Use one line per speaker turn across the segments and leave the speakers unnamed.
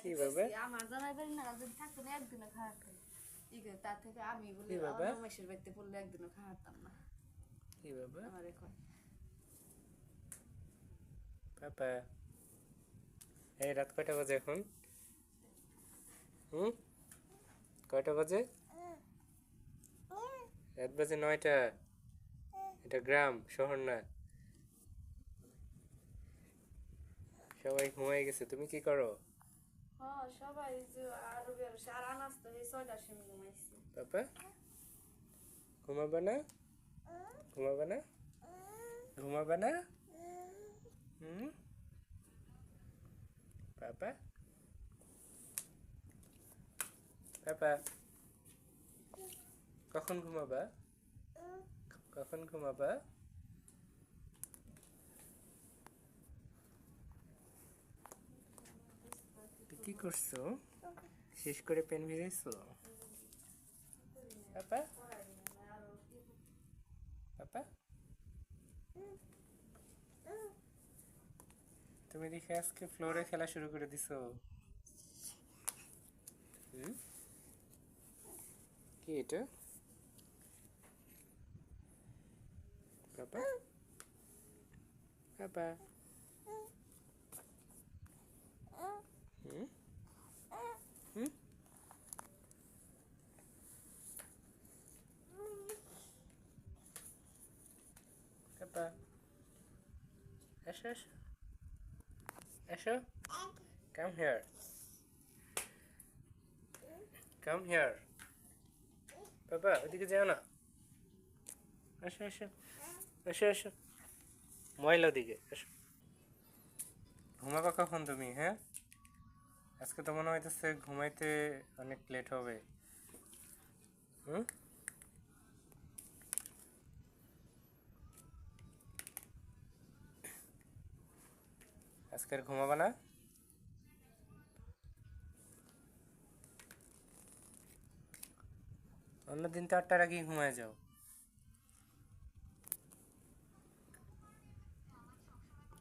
কি বাবা আমার জানাই পারি না যদি থাকতো না একদিনও খাওয়াতে তার থেকে আমি বলি আমার মাসের বাড়িতে পড়লে একদিনও খাওয়াতাম না
কি বাবা
আমার এখন
পাপা এই রাত কয়টা বাজে এখন কয়টা বাজে রাত বাজে 9টা এটা গ্রাম শহর না সবাই ঘুমাই গেছে তুমি কি করো
হ্যাঁ সবাই যে আরো বের সারা নাস্তা এই 6টার সময় ঘুমাইছি
পাপা ঘুমাবে না ঘুমাবে না ঘুমাবে না পাপা পাপা কখন ঘুমাবা কখন ঘুমাবা কি করছো শেষ করে পেন ভিজাইছো পাপা পাপা তুমি দেখে আজকে ফ্লোরে খেলা শুরু করে দিছো কি এটা পাপা পাপা পাপা এসো এসো এসো come here come here পাপা ওদিকে যাও না এসো এসো এসো এসো ময়লা দিকে এসো ঘুমাবা কখন তুমি হ্যাঁ আজকে তো মনে হইতেছে ঘুমাইতে অনেক লেট হবে আজকে ঘুমাবা না অন্যদিন তো 8টার আগেই ঘুমায় যাও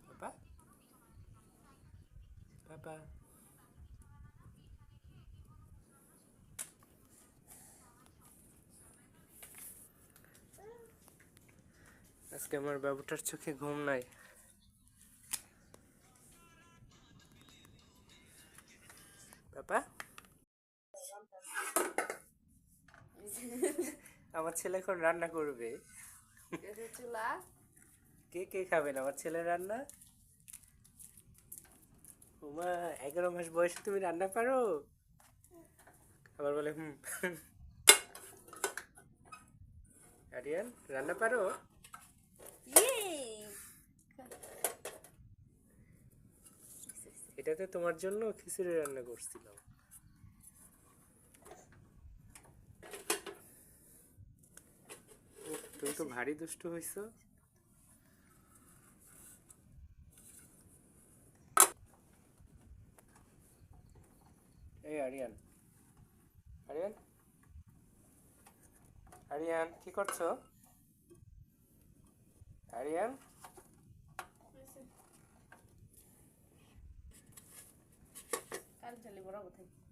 পাপা পাপা আজকে আমার বাবুটার চোখে ঘুম নাই পাপা আমার ছেলে এখন রান্না করবে
চুলা
কে কে খাবেন আমার ছেলে রান্না ওমা 11 মাস বয়সে তুমি রান্না পারো আবার বলে আরিয়ান রান্না পারো এটাতে তোমার জন্য খিচুড়ি রান্না করছিলাম তুমি তো ভারী দুষ্ট হইছো এই আরিয়ান আরিয়ান আরিয়ান কি করছো আরিয়ান
কাল চলে বড় কোথায়